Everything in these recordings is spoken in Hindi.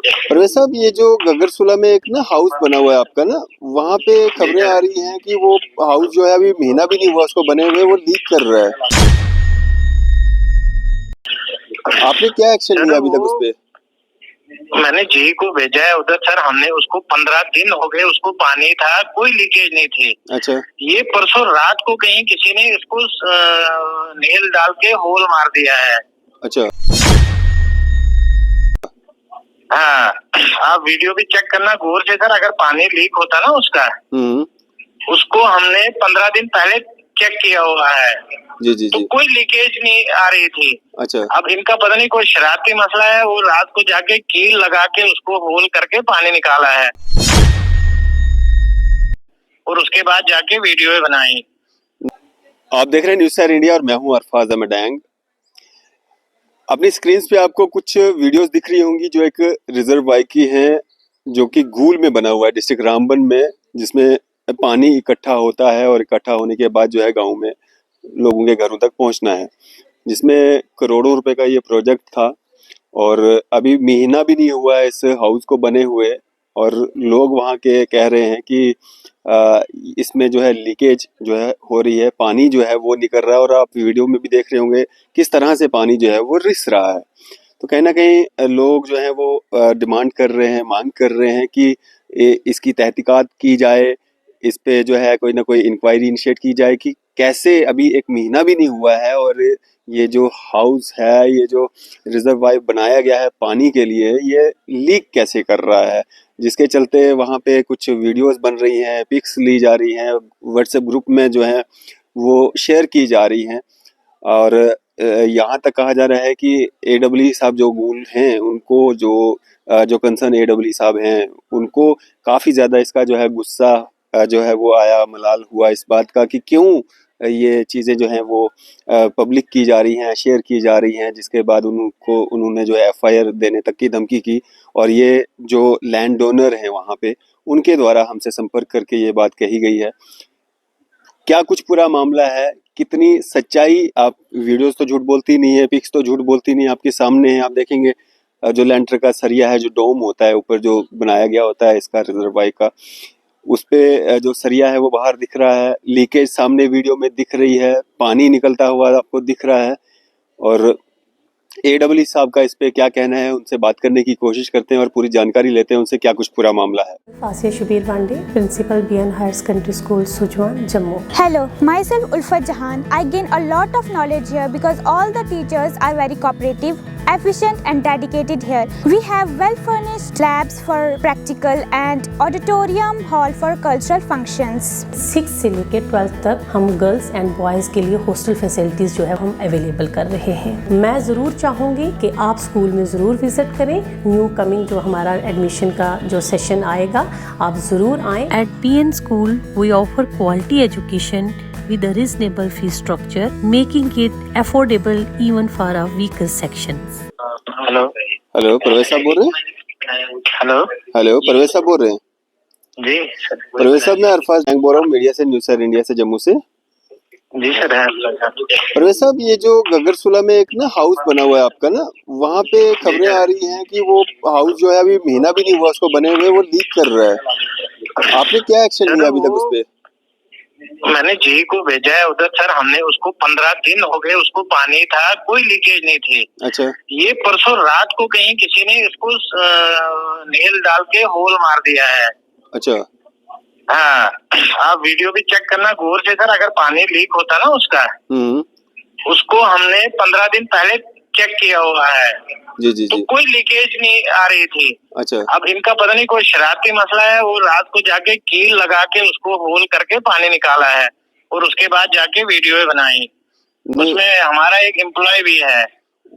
परवेज साहब, ये जो गगरसुला में एक ना हाउस बना हुआ है आपका ना, वहाँ पे जी खबरें आ सर। रही हैं कि वो हाउस जो है अभी महीना भी नहीं हुआ उसको बने हुए, वो लीक कर रहा है। आपने क्या एक्शन सर लिया अभी वो तक उस पे? मैंने जी को भेजा है उधर सर। हमने उसको 15 दिन हो गए, उसको पानी था, कोई लीकेज नहीं थी। अच्छा। ये परसों रात को कहीं किसी ने इसको नेल डाल के होल मार दिया है। अच्छा। हाँ, आप वीडियो भी चेक करना गौर से सर। अगर पानी लीक होता ना उसका, उसको हमने 15 दिन पहले चेक किया हुआ है। जी जी तो जी। कोई लीकेज नहीं आ रही थी। अच्छा। अब इनका पता नहीं कोई शरारती मसला है, वो रात को जाके कील लगा के उसको होल करके पानी निकाला है और उसके बाद जाके वीडियो बनाई। आप देख रहे हैं न्यूज़ सैर इंडिया और मैं हूं अरफाज अहमद डैंग। अपनी स्क्रीन पे आपको कुछ वीडियोस दिख रही होंगी जो एक रिजर्व वाई की हैं, जो कि गूल में बना हुआ है, डिस्ट्रिक्ट रामबन में, जिसमें पानी इकट्ठा होता है और इकट्ठा होने के बाद जो है गांव में लोगों के घरों तक पहुंचना है, जिसमें करोड़ों रुपए का ये प्रोजेक्ट था। और अभी महीना भी नहीं हुआ है इस हाउस को बने हुए, और लोग वहाँ के कह रहे हैं कि इसमें जो है लीकेज जो है हो रही है, पानी जो है वो निकल रहा है, और आप वीडियो में भी देख रहे होंगे किस तरह से पानी जो है वो रिस रहा है। तो कहीं ना कहीं लोग जो है वो डिमांड कर रहे हैं, मांग कर रहे हैं कि इसकी तहकीकात की जाए, इस पे जो है कोई ना कोई इंक्वायरी इनिशिएट की जाए कि कैसे अभी एक महीना भी नहीं हुआ है और ये जो हाउस है, ये जो रिजर्वायर बनाया गया है पानी के लिए, ये लीक कैसे कर रहा है, जिसके चलते वहाँ पे कुछ वीडियोस बन रही हैं, पिक्स ली जा रही हैं, व्हाट्सएप ग्रुप में जो है वो शेयर की जा रही हैं। और यहाँ तक कहा जा रहा है कि एडब्ल्यू साहब जो गूल हैं, उनको जो कंसर्न एडब्ल्यू साहब हैं, उनको काफ़ी ज़्यादा इसका जो है गुस्सा जो है वो आया, मलाल हुआ इस बात का कि क्यों ये चीज़ें जो हैं वो पब्लिक की जा रही हैं, शेयर की जा रही हैं, जिसके बाद उन्होंने जो है एफआईआर देने तक की धमकी की। और ये जो लैंड डोनर हैं वहाँ पे, उनके द्वारा हमसे संपर्क करके ये बात कही गई है। क्या कुछ पूरा मामला है, कितनी सच्चाई, आप वीडियोस तो झूठ बोलती नहीं है, पिक्स तो झूठ बोलती नहीं, आपके सामने है। आप देखेंगे जो लैंटर का सरिया है, जो डोम होता है ऊपर जो बनाया गया होता है इसका रिजर्वायर का, उस पे जो सरिया है वो बाहर दिख रहा है, लीकेज सामने वीडियो में दिख रही है, पानी निकलता हुआ आपको दिख रहा है। और एडब्ल्यू साहब का इस पे क्या कहना है, उनसे बात करने की कोशिश करते हैं और पूरी जानकारी लेते हैं उनसे क्या कुछ पूरा मामला है। Fasia Shabir Wande, principal BN higher secondary school Sujwan, Jammu. Hello, myself Ulfat Jahan. I gain a lot of knowledge here because all the teachers are very cooperative, efficient and dedicated here. We have well furnished labs for practical and auditorium hall for cultural functions. 6 से लेकर 12 तक हम गर्ल्स एंड बॉयज़ के लिए हॉस्टल फैसिलिटीज़ जो है हम अवेलेबल कर रहे हैं। मैं ज़रूर चाहूँगी कि आप स्कूल में ज़रूर विज़िट करें। न्यू कमिंग जो हमारा एडमिशन का जो सेशन आएगा, आप ज़रूर आएँ। At PN School, we offer quality education with a reasonable fee structure, making it affordable even for our weaker sections. Hello hello, Parvez साहब बोल रहे हैं? हेलो हेलो, परवेज साहब बोल रहे हैं? जी सर। परवेज साहब, मैं अरफाज डैंग बोल रहा हूँ, मीडिया से, न्यूज़ सैर इंडिया से, जम्मू से। जी सर है। परवेज साहब, ये जो गगरसुला में एक ना हाउस बना हुआ है आपका ना, वहाँ पे खबरें आ रही हैं कि वो हाउस जो है अभी महीना भी नहीं हुआ उसको बने हुए, वो लीक कर रहा है। आपने क्या एक्शन लिया अभी तक उस पे? मैंने जी को भेजा है उधर सर। हमने उसको 15 दिन हो गए, उसको पानी था, कोई लीकेज नहीं थी। अच्छा। ये परसों रात को कहीं किसी ने इसको नेल डाल के होल मार दिया है। अच्छा। हाँ, आप वीडियो भी चेक करना गौर से सर। अगर पानी लीक होता ना उसका, उसको हमने 15 दिन पहले चेक किया हुआ है। जी जी तो जी। कोई लीकेज नहीं आ रही थी। अच्छा। अब इनका पता नहीं कोई शरारती मसला है, वो रात को जाके कील लगा के उसको होल करके पानी निकाला है और उसके बाद जाके वीडियो बनाई। उसमें हमारा एक एम्प्लॉय भी है।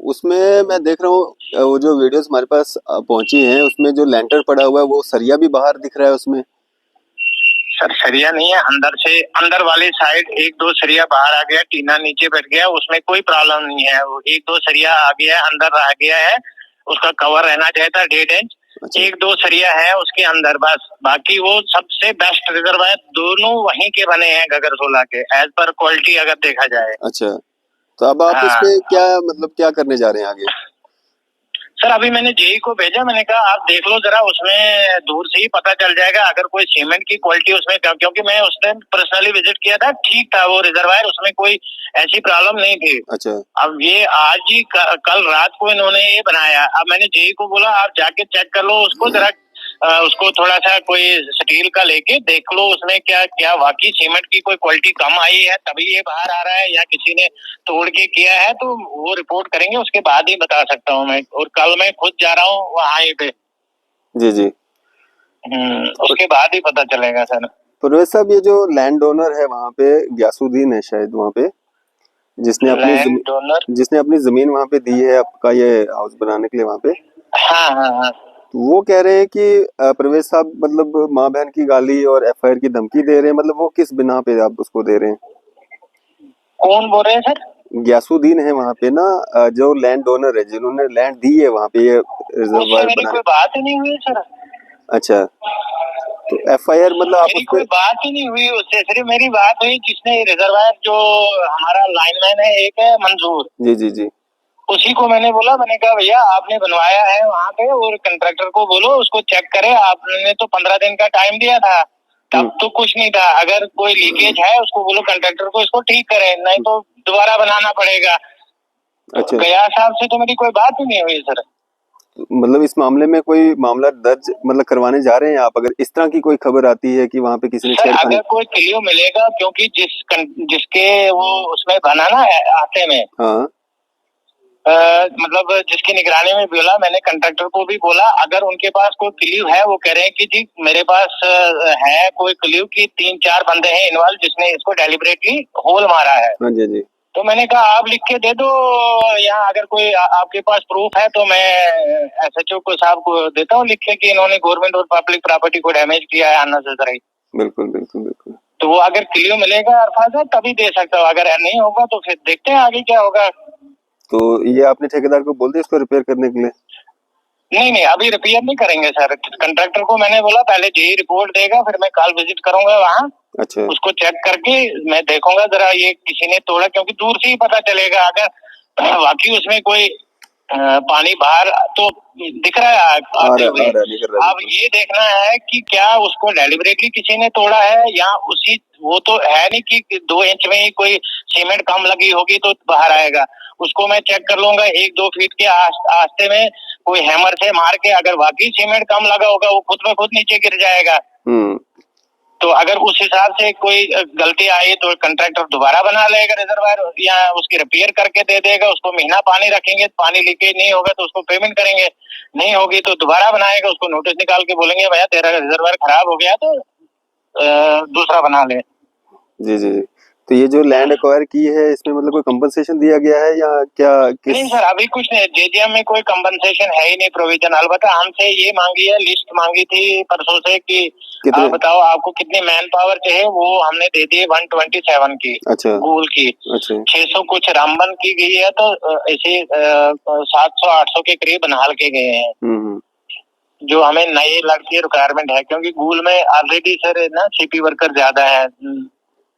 उसमें मैं देख रहा हूँ वो जो वीडियोस हमारे पास पहुंची हैं, उसमें जो लेंटर पड़ा हुआ है वो सरिया भी बाहर दिख रहा है उसमें। सर सरिया नहीं है, अंदर से अंदर वाली साइड 1-2 सरिया बाहर आ गया, टीना नीचे बैठ गया, उसमें कोई प्रॉब्लम नहीं है। वो 1-2 सरिया आ गया है, अंदर रह गया है, उसका कवर रहना चाहिए था 1.5 इंच। अच्छा। 1-2 सरिया है उसके अंदर बस। बाकी वो सबसे बेस्ट रिजर्वायर दोनों वहीं के बने हैं गगरसोला के, एज पर क्वालिटी अगर देखा जाए। अच्छा, तो अब आप इस पे क्या मतलब क्या करने जा रहे हैं आगे? सर अभी मैंने जेई को भेजा, मैंने कहा आप देख लो जरा, उसमें दूर से ही पता चल जाएगा अगर कोई सीमेंट की क्वालिटी उसमें, क्योंकि मैं उस दिन पर्सनली विजिट किया था, ठीक था वो रिजर्वायर, उसमें कोई ऐसी प्रॉब्लम नहीं थी। अच्छा। अब ये आज ही कल रात को इन्होंने ये बनाया। अब मैंने जेई को बोला आप जाके चेक कर लो उसको जरा, उसको थोड़ा सा कोई स्टील का लेके देख लो उसमें क्या क्या वाकई सीमेंट की कोई क्वालिटी कम आई है तभी ये बाहर आ रहा है, या किसी ने तोड़ के किया है, तो वो रिपोर्ट करेंगे, उसके बाद ही बता सकता हूँ मैं। और कल मैं खुद जा रहा हूँ वहाँ पे। जी जी। उसके बाद ही पता चलेगा सर। परवेज साहब, ये जो लैंड ओनर है वहाँ पे, ग्यासुद्दीन है शायद वहाँ पे, जिसने अपनी जमीन वहाँ पे दी है आपका ये हाउस बनाने के लिए वहाँ पे। हाँ हाँ हाँ। तो वो कह रहे हैं कि परवेज साहब मतलब माँ बहन की गाली और एफआईआर की धमकी दे रहे हैं, मतलब वो किस बिना पे आप उसको दे रहे हैं? कौन बोल रहे हैं सर? ग्यासुद्दीन है वहाँ पे ना, जो लैंड ओनर है, जिन्होंने लैंड दी है वहाँ पे ये रिजर्वायर बनाने। कोई बात ही नहीं हुई सर। अच्छा, तो एफआईआर मतलब आप मेरी कोई बात ही नहीं हुई उससे, सिर्फ मेरी बात हुई जिसने रिजर्वायर, जो हमारा लाइनमैन है एक है मंजूर, जी जी जी, उसी को मैंने बोला, मैंने कहा भैया आपने बनवाया है वहाँ पे और कंट्रैक्टर को बोलो उसको चेक करे। आपने तो 15 दिन का टाइम दिया था, तब तो कुछ नहीं था। अगर कोई लीकेज है उसको बोलो कंट्रैक्टर को इसको ठीक करे, नहीं तो दोबारा बनाना पड़ेगा। अच्छा। गया साहब से तो मेरी कोई बात ही नहीं हुई सर। मतलब इस मामले में कोई मामला दर्ज मतलब करवाने जा रहे हैं आप, अगर इस तरह की कोई खबर आती है कि वहाँ पे किसी ने छेड़खानी? अगर कोई क्लियर मिलेगा, क्योंकि जिसके वो उसमें बना ना आते में, हाँ, मतलब जिसकी निगरानी में बोला, मैंने कंट्रैक्टर को भी बोला, अगर उनके पास कोई क्ल्यू है, वो कह रहे हैं कि जी मेरे पास है कोई क्ल्यू की 3-4 बंदे हैं इन्वॉल्व जिसने इसको डेलिबरेटली होल मारा है। हाँ जी जी। तो मैंने कहा आप लिख के दे दो यहाँ, अगर कोई आपके पास प्रूफ है तो मैं एसएचओ को साहब को देता हूँ लिख के कि इन्होंने गवर्नमेंट और पब्लिक प्रॉपर्टी को डैमेज किया है अननेसेसरी। बिल्कुल बिल्कुल बिल्कुल। तो वो अगर क्लियर मिलेगा अरफाज साहब तभी दे सकता हूँ, अगर नहीं होगा तो फिर देखते हैं आगे क्या होगा। तो ये आपने ठेकेदार को बोल दिया इसको रिपेयर करने के लिए? नहीं, अभी रिपेयर नहीं करेंगे सर। कंट्रैक्टर को मैंने बोला पहले जेई रिपोर्ट देगा, फिर मैं कल विजिट करूंगा वहाँ। अच्छा। उसको चेक करके मैं देखूंगा जरा ये किसी ने तोड़ा, क्योंकि दूर से ही पता चलेगा। अगर वाकई उसमें कोई पानी बाहर तो दिख रहा है आते हुए, अब ये देखना है कि क्या उसको डेलिबरेटली किसी ने तोड़ा है या उसी, वो तो है नहीं कि 2 इंच में ही कोई सीमेंट कम लगी होगी तो बाहर आएगा। उसको मैं चेक कर लूंगा 1-2 फीट के आस्ते में कोई हैमर से मार के, अगर वाकई सीमेंट कम लगा होगा वो खुद में खुद नीचे गिर जाएगा। तो अगर उस हिसाब से कोई गलती आई तो कंट्रैक्टर दोबारा बना लेगा रिजर्वायर, या उसकी रिपेयर करके दे देगा। उसको महीना पानी रखेंगे, पानी लीकेज नहीं होगा तो उसको पेमेंट करेंगे, नहीं होगी तो दोबारा बनाएगा। उसको नोटिस निकाल के बोलेंगे भैया तेरा रिजर्वायर खराब हो गया तो दूसरा बना ले। जी जी जी। तो ये जो लैंड एक्वायर की है इसमें मतलब कोई कंपनसेशन दिया गया है या क्या? नहीं सर, अभी कुछ नहीं, जेजीएम में कोई कंपनसेशन है ही नहीं, प्रोविजन। अलबत्ता हमसे ये मांगी है, लिस्ट मांगी थी परसों से कि आप बताओ आपको कितनी मैन पावर चाहिए, वो हमने दे दी 127 की। अच्छा। गूल की। अच्छा। 600 कुछ रामबन की गई है, तो ऐसे 700-800 के करीब बना के गए हैं। जो हमें नए लड़के रिक्वायरमेंट है, क्योंकि गूल में ऑलरेडी सर ना सीपी वर्कर ज्यादा है।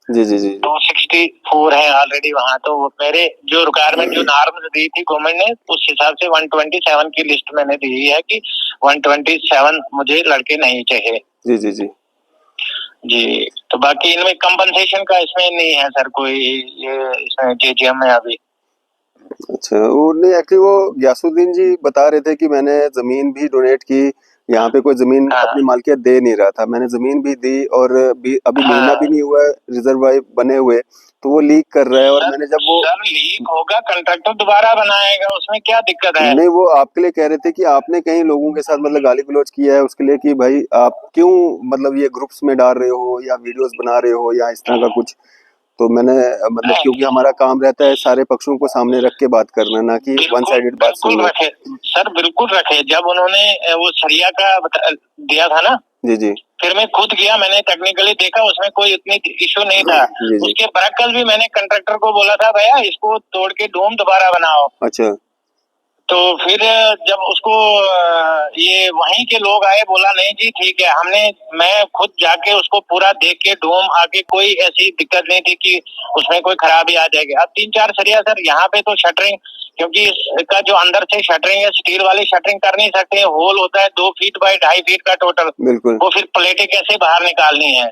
जी जी जी। 264 है ऑलरेडी वहाँ। तो मेरे जो रिक्वायरमेंट, जो नॉर्म्स दी थी गवर्नमेंट ने, उस हिसाब से 127 की लिस्ट मैंने दी है कि 127 मुझे लड़के नहीं चाहिए। जी जी जी जी। तो बाकी इनमें कंपनसेशन का इसमें नहीं है सर कोई, ये इसमें जेजीएम में अभी। अच्छा, वो नहीं एक्चुअली वो ग्यासुद्दीन जी बता रहे थे कि मैंने जमीन भी डोनेट की, यहाँ पे कोई जमीन अपनी मालकियत दे नहीं रहा था, मैंने जमीन भी दी और अभी महीना भी नहीं हुआ रिजर्वायर बने हुए, तो वो लीक कर रहा है। और मैंने जब वो सर लीक होगा कंट्रैक्टर दोबारा बनाएगा, उसमें क्या दिक्कत है? नहीं, वो आपके लिए कह रहे थे कि आपने कहीं लोगों के साथ मतलब गाली गलौज किया है उसके लिए कि भाई आप क्यों मतलब ये ग्रुप्स में डाल रहे हो या वीडियोस बना रहे हो या इस तरह का कुछ। तो मैंने मतलब क्योंकि हमारा काम रहता है सारे पक्षों को सामने रख के बात करना, ना कि वन साइडेड बात सुनना। सर बिल्कुल रखे। जब उन्होंने वो सरिया का दिया था ना, जी जी, फिर मैं खुद गया, मैंने टेक्निकली देखा, उसमें कोई इतनी इशू नहीं था। जी जी। उसके बरकल भी मैंने कंट्रैक्टर को बोला था भैया इसको तोड़ के डोम दोबारा बनाओ। अच्छा। तो फिर जब उसको ये वहीं के लोग आए, बोला नहीं जी ठीक है, मैं खुद जाके उसको पूरा देख के डोम आके कोई ऐसी दिक्कत नहीं थी कि उसमें कोई खराबी आ जाएगी। अब 3-4 सरिया सर यहाँ पे तो शटरिंग, क्योंकि इसका जो अंदर से शटरिंग है, स्टील वाली शटरिंग कर नहीं सकते, होल होता है 2 फीट बाय 2.5 फीट का टोटल, बिल्कुल। वो फिर प्लेटें कैसे बाहर निकालनी है,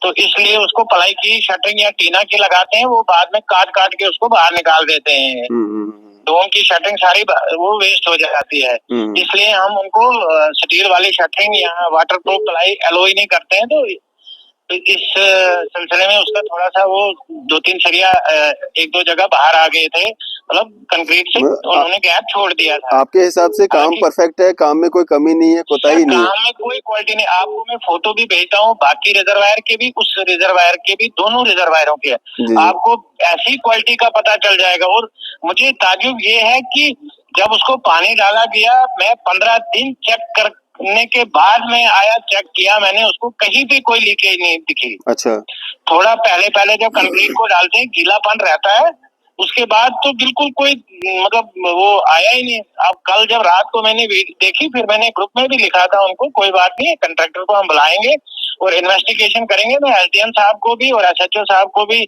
तो इसलिए उसको प्लाई की शटरिंग या टीना की लगाते हैं, वो बाद में काट काट के उसको बाहर निकाल देते हैं। डोम की शटरिंग सारी वो वेस्ट हो जाती है, इसलिए हम उनको स्टील वाली शटरिंग या वाटरप्रूफ प्लाई एलोई नहीं करते हैं। तो इस सिलसिले में उसका थोड़ा सा वो 2-3 सरिया 1-2 जगह बाहर आ गए थे, मतलब कंक्रीट से उन्होंने गैप छोड़ दिया था। आपके हिसाब से काम परफेक्ट है, काम में कोई कमी नहीं है, कोताही नहीं है? काम में कोई क्वालिटी नहीं। आपको मैं फोटो भी भेजता हूँ, बाकी रिजर्वायर के भी, उस रिजर्वायर के भी, दोनों रिजर्वायरों के, आपको ऐसी क्वालिटी का पता चल जाएगा। और मुझे ताज्जुब ये है कि जब उसको पानी डाला गया, मैं 15 दिन चेक करने के बाद में आया, चेक किया मैंने, उसको कहीं भी कोई लीकेज नहीं दिखी। अच्छा। थोड़ा पहले जब कंक्रीट को डालते हैं गीलापन रहता है, उसके बाद तो बिल्कुल कोई मतलब वो आया ही नहीं। अब कल जब रात को मैंने देखी, फिर मैंने ग्रुप में भी लिखा था उनको, कोई बात नहीं, कंट्रैक्टर को हम बुलाएंगे और इन्वेस्टिगेशन करेंगे। मैं एसडीएम साहब को भी और एसएचओ साहब को भी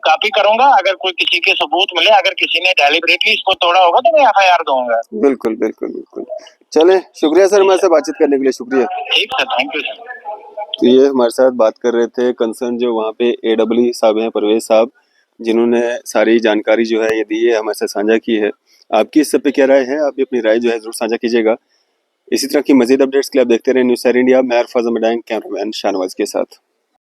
कॉपी करूंगा, अगर कोई किसी के सबूत मिले, अगर किसी ने डेलिबरेटली इसको तोड़ा होगा तो मैं एफआईआर दूंगा। बिल्कुल बिल्कुल बिल्कुल। चले, शुक्रिया सर हमारे से बातचीत करने के लिए, शुक्रिया। ठीक सर, थैंक यू सर। तो ये हमारे साथ बात कर रहे थे कंसर्न जो वहाँ पे एडब्ल्यू साहब हैं, परवेज साहब, जिन्होंने सारी जानकारी जो है ये दी है, हमारे साथ साझा की है। आपकी इस सब पे क्या राय है? आप भी अपनी राय जो है जरूर साझा कीजिएगा। इसी तरह की मजीद अपडेट्स के लिए आप देखते रहे न्यूज़ इंडिया। मैं अरफाज अहमद, कैमरामैन शाहनवाज के साथ।